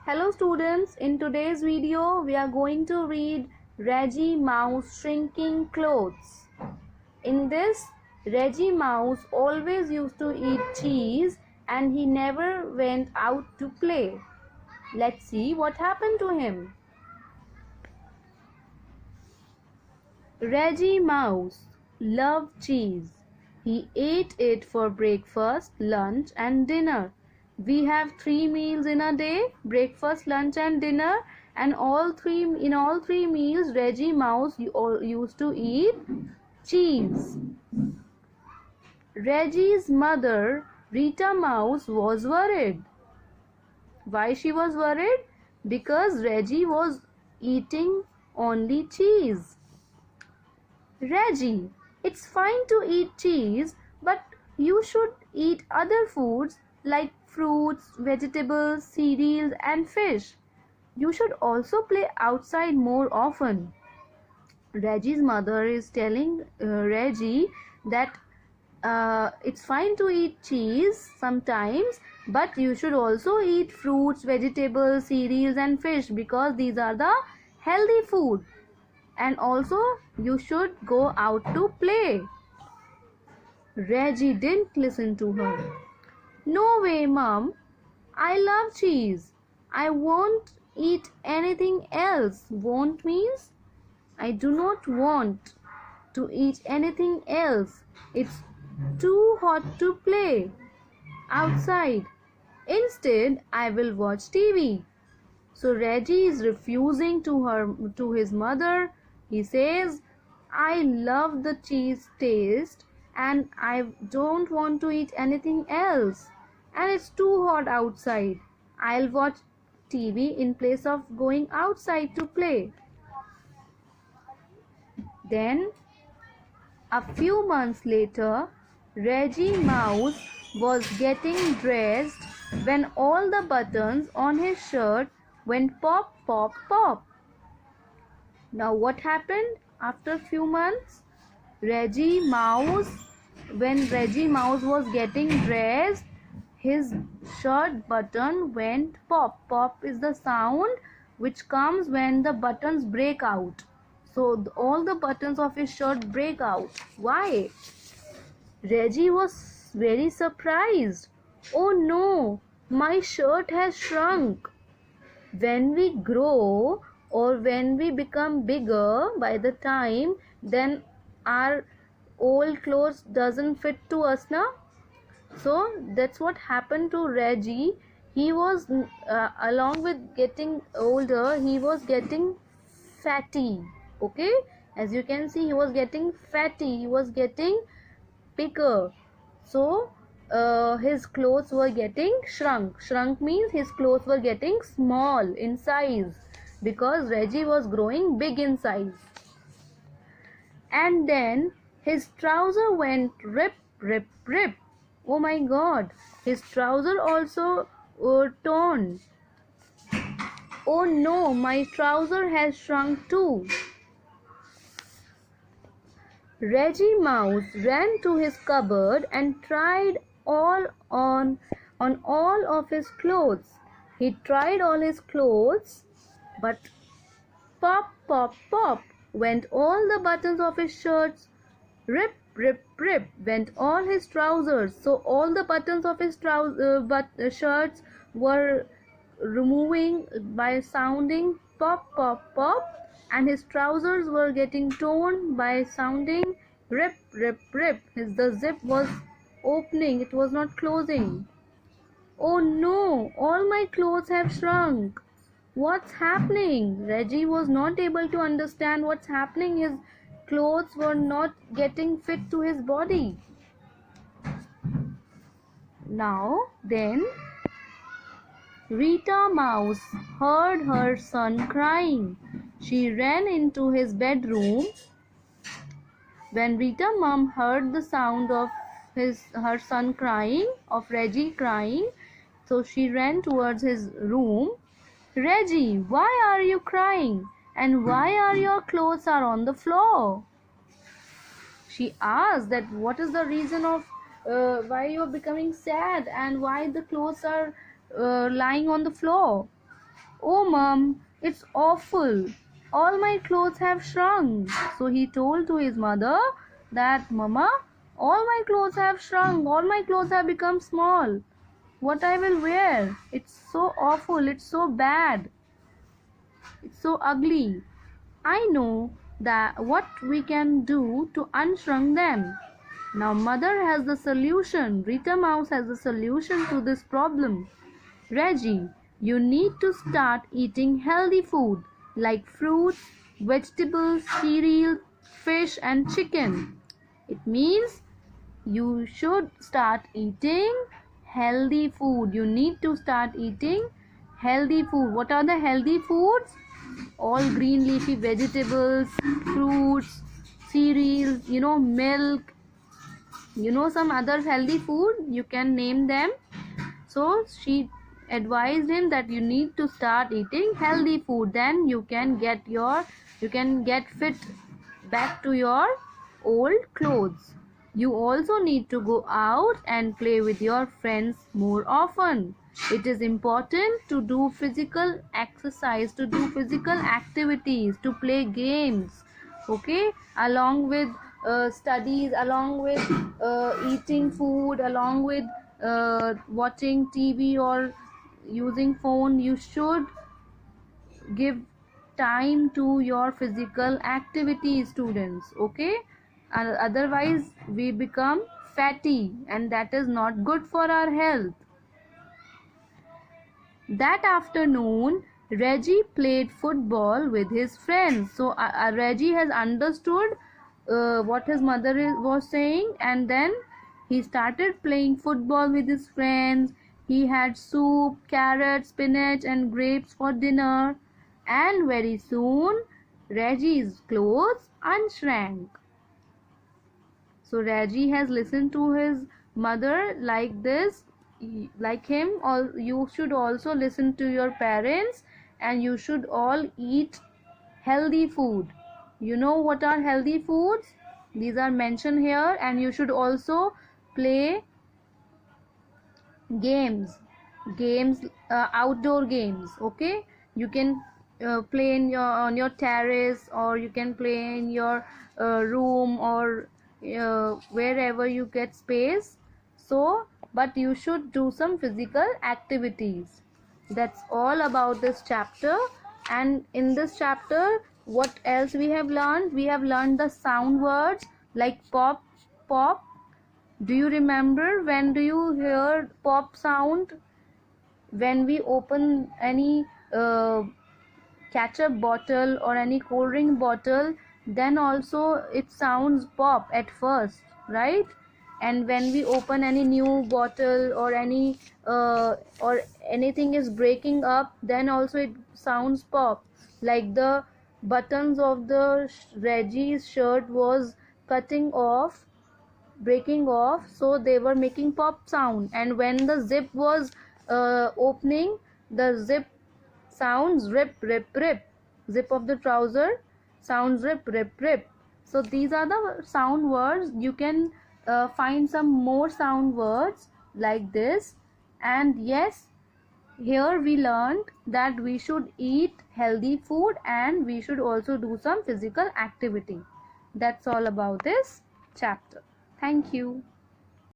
Hello students, in today's video we are going to read Reggie Mouse Shrinking Clothes. In this, Reggie Mouse always used to eat cheese and he never went out to play. Let's see what happened to him. Reggie Mouse loved cheese. He ate it for breakfast, lunch and dinner. We have 3 meals in a day: breakfast, lunch and dinner, and in all three meals Reggie Mouse used to eat cheese. Reggie's mother, Rita Mouse, was worried. Why she was worried? Because Reggie was eating only cheese. Reggie, it's fine to eat cheese, but you should eat other foods like fruits, vegetables, cereals and fish. You should also play outside more often. Reggie's mother is telling Reggie that it's fine to eat cheese sometimes, but you should also eat fruits, vegetables, cereals and fish because these are the healthy food. And also you should go out to play. Reggie didn't listen to her. No way, Mom. I love cheese. I won't eat anything else. Won't means I do not want to eat anything else. It's too hot to play outside. Instead, I will watch TV. So Reggie is refusing to his mother. He says, I love the cheese taste and I don't want to eat anything else. And it's too hot outside. I'll watch TV in place of going outside to play. Then, a few months later, Reggie Mouse was getting dressed when all the buttons on his shirt went pop, pop, pop. Now what happened after a few months? When Reggie Mouse was getting dressed, his shirt button went pop. Pop is the sound which comes when the buttons break out. So all the buttons of his shirt break out. Why? Reggie was very surprised. Oh no, my shirt has shrunk. When we grow or when we become bigger, by the time then our old clothes doesn't fit to us now. So that's what happened to Reggie. He was along with getting older, he was getting fatty. Okay, as you can see, he was getting fatty, he was getting bigger. So his clothes were getting shrunk. Shrunk means his clothes were getting small in size because Reggie was growing big in size. And then his trouser went rip, rip, rip. Oh my God, his trouser also torn. Oh no, my trouser has shrunk too. Reggie Mouse ran to his cupboard and tried on all of his clothes. He tried all his clothes, but pop, pop, pop went all the buttons of his shirts. Rip, rip, rip went all his trousers. So all the buttons of his shirts were removing by sounding pop, pop, pop. And his trousers were getting torn by sounding rip, rip, rip. The zip was opening, it was not closing. Oh no, all my clothes have shrunk. What's happening? Reggie was not able to understand what's happening. His clothes were not getting fit to his body. Now then, Rita Mouse heard her son crying. She ran into his bedroom. When Rita Mom heard the sound of her son crying, of Reggie crying, so she ran towards his room. Reggie, why are you crying? And why are your clothes on the floor? She asked that what is the reason of why you are becoming sad and why the clothes are lying on the floor. "Oh, Mum, it's awful. All my clothes have shrunk." So he told to his mother that, "Mama, all my clothes have shrunk. All my clothes have become small. What I will wear? It's so awful. It's so bad. It's so ugly. I know that what we can do to unshrunk them." Now mother has the solution. Rita Mouse has the solution to this problem. "Reggie, you need to start eating healthy food like fruits, vegetables, cereal, fish and chicken." It means you should start eating healthy food. You need to start eating healthy food. What are the healthy foods? All green leafy vegetables, fruits, cereals, milk, some other healthy food. You can name them. So she advised him that you need to start eating healthy food, then you can get fit back to your old clothes. You also need to go out and play with your friends more often. It is important to do physical exercise, to do physical activities, to play games, okay, along with studies, along with eating food, along with watching TV or using phone. You should give time to your physical activity, students, okay? And otherwise we become fatty, and that is not good for our health. That afternoon, Reggie played football with his friends. So Reggie has understood what his mother was saying, and then he started playing football with his friends. He had soup, carrots, spinach and grapes for dinner, and very soon Reggie's clothes unshrank. So Reggie has listened to his mother like this, like him. Or you should also listen to your parents, and you should all eat healthy food. You know what are healthy foods? These are mentioned here. And you should also play games, outdoor games, okay? You can play on your terrace, or you can play in your room, or wherever you get space. So but you should do some physical activities. That's all about this chapter. And in this chapter, what else we have learned? We have learned the sound words like pop, pop. Do you remember, when do you hear pop sound? When we open any ketchup bottle or any cold drink bottle, then also it sounds pop at first, right? And when we open any new bottle, or or anything is breaking up, then also it sounds pop. Like the buttons of the Reggie's shirt was cutting off, breaking off, so they were making pop sound. And when the zip was opening, the zip sounds rip, rip, rip. Zip of the trouser sounds rip, rip, rip. So these are the sound words. You can find some more sound words like this. And yes, here we learned that we should eat healthy food, and we should also do some physical activity. That's all about this chapter. Thank you.